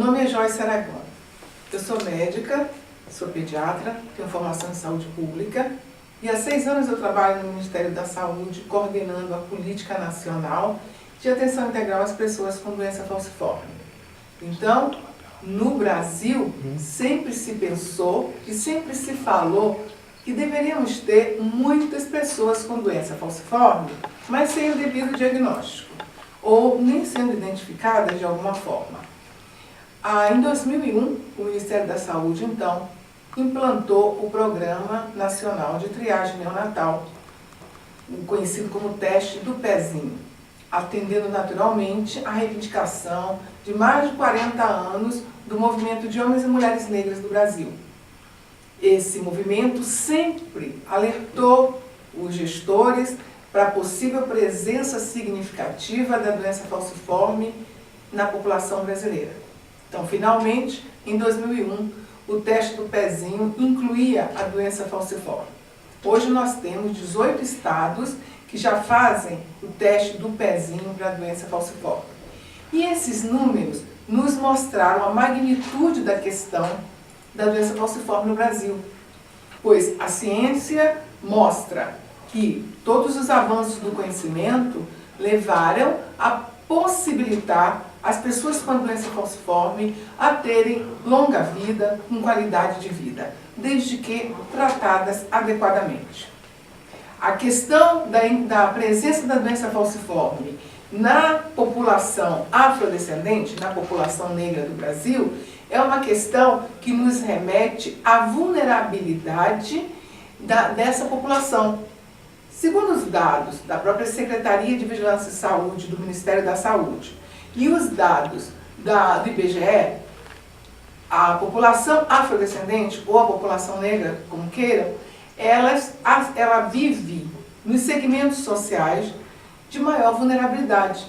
nome é Joyce Aragão. Eu sou médica, sou pediatra, tenho formação em saúde pública e há 6 anos eu trabalho no Ministério da Saúde coordenando a política nacional de atenção integral às pessoas com doença falciforme. Então, no Brasil, sempre se pensou e sempre se falou que deveríamos ter muitas pessoas com doença falciforme, mas sem o devido diagnóstico, ou nem sendo identificadas de alguma forma. Em 2001, o Ministério da Saúde, então, implantou o Programa Nacional de Triagem Neonatal, conhecido como teste do pezinho, atendendo naturalmente à reivindicação de mais de 40 anos do movimento de homens e mulheres negras do Brasil. Esse movimento sempre alertou os gestores para a possível presença significativa da doença falciforme na população brasileira. Então, finalmente, em 2001, o teste do pezinho incluía a doença falciforme. Hoje nós temos 18 estados que já fazem o teste do pezinho para a doença falciforme. E esses números nos mostraram a magnitude da questão da doença falciforme no Brasil, pois a ciência mostra que todos os avanços do conhecimento levaram a possibilitar as pessoas com a doença falciforme a terem longa vida, com qualidade de vida, desde que tratadas adequadamente. A questão da presença da doença falciforme na população afrodescendente, na população negra do Brasil, é uma questão que nos remete à vulnerabilidade dessa população. Segundo os dados da própria Secretaria de Vigilância e Saúde do Ministério da Saúde e os dados do IBGE, a população afrodescendente ou a população negra, como queiram, ela vive nos segmentos sociais de maior vulnerabilidade.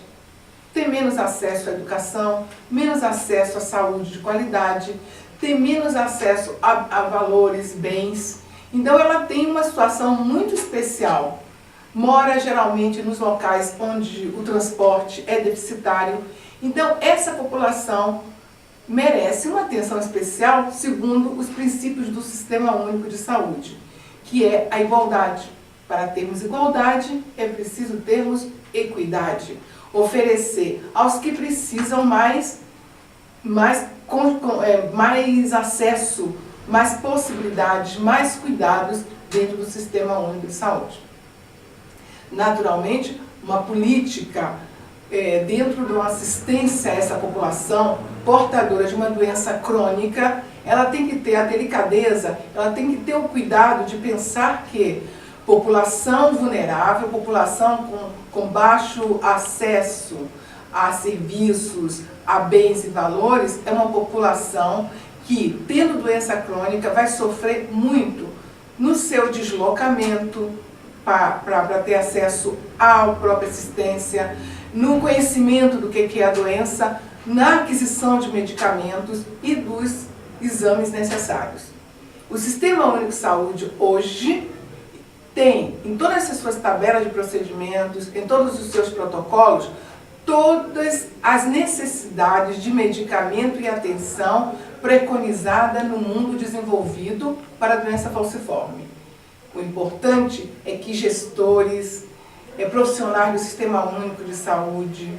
Tem menos acesso à educação, menos acesso à saúde de qualidade, tem menos acesso a valores, bens. Então ela tem uma situação muito especial. Mora geralmente nos locais onde o transporte é deficitário. Então essa população merece uma atenção especial segundo os princípios do Sistema Único de Saúde, que é a igualdade. Para termos igualdade, é preciso termos equidade. Oferecer aos que precisam mais acesso, mais possibilidades, mais cuidados dentro do Sistema Único de Saúde. Naturalmente, uma política dentro de uma assistência a essa população portadora de uma doença crônica, ela tem que ter a delicadeza, ela tem que ter o cuidado de pensar que população vulnerável, população com baixo acesso a serviços, a bens e valores, é uma população que, tendo doença crônica, vai sofrer muito no seu deslocamento para ter acesso à própria assistência, no conhecimento do que é a doença, na aquisição de medicamentos e dos exames necessários. O Sistema Único de Saúde hoje tem, em todas as suas tabelas de procedimentos, em todos os seus protocolos, todas as necessidades de medicamento e atenção preconizada no mundo desenvolvido para a doença falciforme. O importante é que gestores, profissionais do Sistema Único de Saúde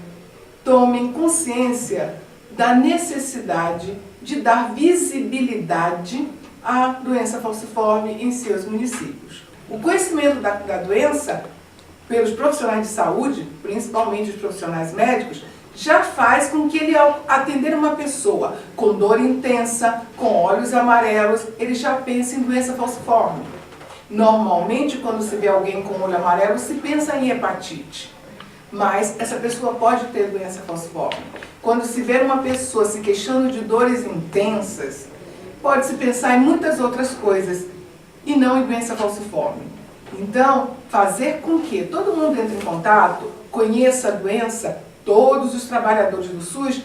tomem consciência da necessidade de dar visibilidade à doença falciforme em seus municípios. O conhecimento da doença pelos profissionais de saúde, principalmente os profissionais médicos, já faz com que ele, ao atender uma pessoa com dor intensa, com olhos amarelos, ele já pense em doença falciforme. Normalmente, quando se vê alguém com olho amarelo, se pensa em hepatite. Mas essa pessoa pode ter doença falciforme. Quando se vê uma pessoa se queixando de dores intensas, pode-se pensar em muitas outras coisas e não em doença falciforme. Então, fazer com que todo mundo entre em contato, conheça a doença, todos os trabalhadores do SUS,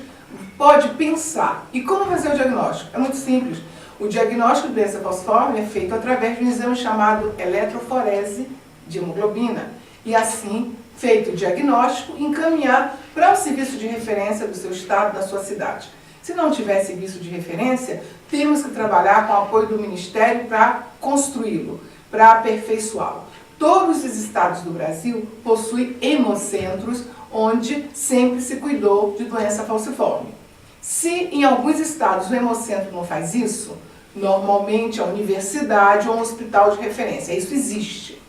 pode pensar. E como fazer o diagnóstico? É muito simples. O diagnóstico de doença falciforme é feito através de um exame chamado eletroforese de hemoglobina. E assim, feito o diagnóstico, encaminhar para o serviço de referência do seu estado, da sua cidade. Se não tiver serviço de referência, temos que trabalhar com o apoio do Ministério para construí-lo, para aperfeiçoá-lo. Todos os estados do Brasil possuem hemocentros, onde sempre se cuidou de doença falciforme. Se em alguns estados o hemocentro não faz isso, normalmente a universidade ou um hospital de referência. Isso existe.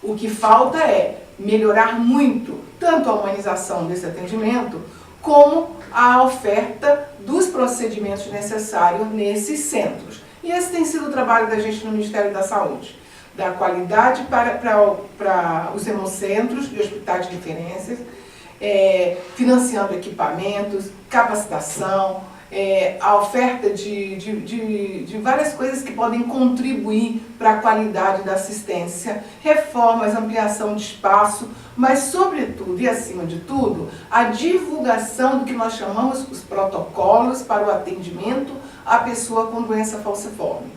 O que falta é melhorar muito tanto a humanização desse atendimento, como a oferta dos procedimentos necessários nesses centros. E esse tem sido o trabalho da gente no Ministério da Saúde. Dar qualidade para os hemocentros e hospitais de referências, financiando equipamentos, capacitação, a oferta de várias coisas que podem contribuir para a qualidade da assistência, reformas, ampliação de espaço, mas sobretudo e acima de tudo, a divulgação do que nós chamamos os protocolos para o atendimento à pessoa com doença falciforme.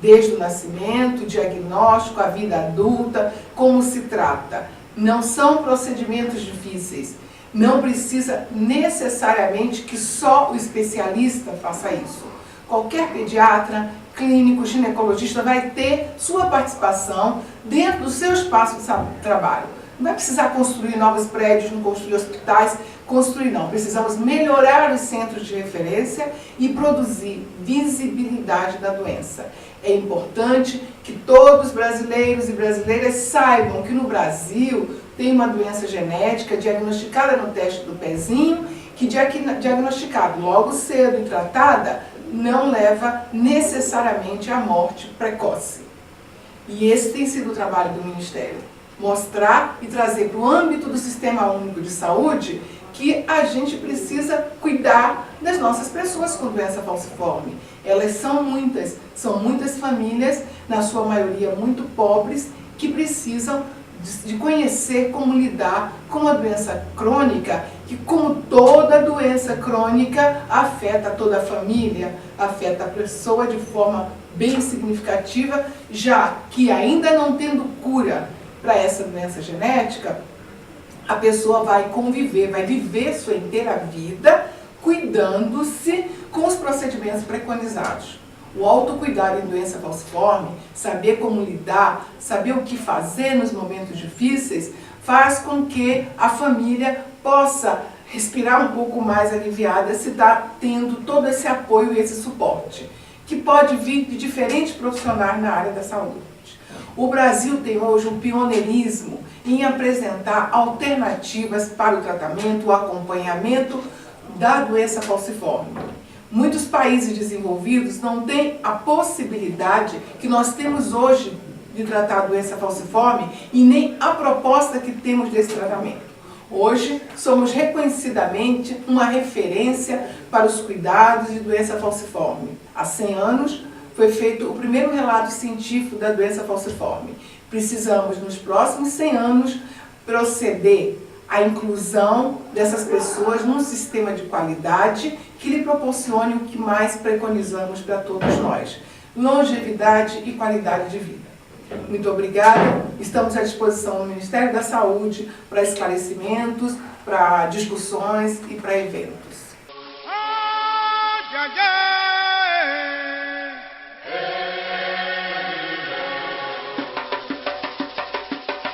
Desde o nascimento, o diagnóstico, a vida adulta, como se trata. Não são procedimentos difíceis. Não precisa necessariamente que só o especialista faça isso. Qualquer pediatra, clínico, ginecologista vai ter sua participação dentro do seu espaço de trabalho. Não vai precisar construir novos prédios, não construir hospitais, não. Precisamos melhorar os centros de referência e produzir visibilidade da doença. É importante que todos os brasileiros e brasileiras saibam que no Brasil tem uma doença genética diagnosticada no teste do pezinho, que diagnosticada logo cedo e tratada, não leva necessariamente à morte precoce. E esse tem sido o trabalho do Ministério. Mostrar e trazer para o âmbito do Sistema Único de Saúde que a gente precisa cuidar das nossas pessoas com doença falciforme. Elas são muitas famílias, na sua maioria muito pobres, que precisam de conhecer como lidar com uma doença crônica, que como toda doença crônica afeta toda a família, afeta a pessoa de forma bem significativa, já que ainda não tendo cura para essa doença genética, a pessoa vai conviver, vai viver sua inteira vida cuidando-se com os procedimentos preconizados. O autocuidado em doença falciforme, saber como lidar, saber o que fazer nos momentos difíceis, faz com que a família possa respirar um pouco mais aliviada se está tendo todo esse apoio e esse suporte, que pode vir de diferentes profissionais na área da saúde. O Brasil tem hoje um pioneirismo em apresentar alternativas para o tratamento, o acompanhamento da doença falciforme. Muitos países desenvolvidos não têm a possibilidade que nós temos hoje de tratar a doença falciforme e nem a proposta que temos desse tratamento. Hoje, somos reconhecidamente uma referência para os cuidados de doença falciforme. Há 100 anos, foi feito o primeiro relato científico da doença falciforme. Precisamos, nos próximos 100 anos, proceder à inclusão dessas pessoas num sistema de qualidade que lhe proporcione o que mais preconizamos para todos nós: longevidade e qualidade de vida. Muito obrigada. Estamos à disposição no Ministério da Saúde para esclarecimentos, para discussões e para eventos.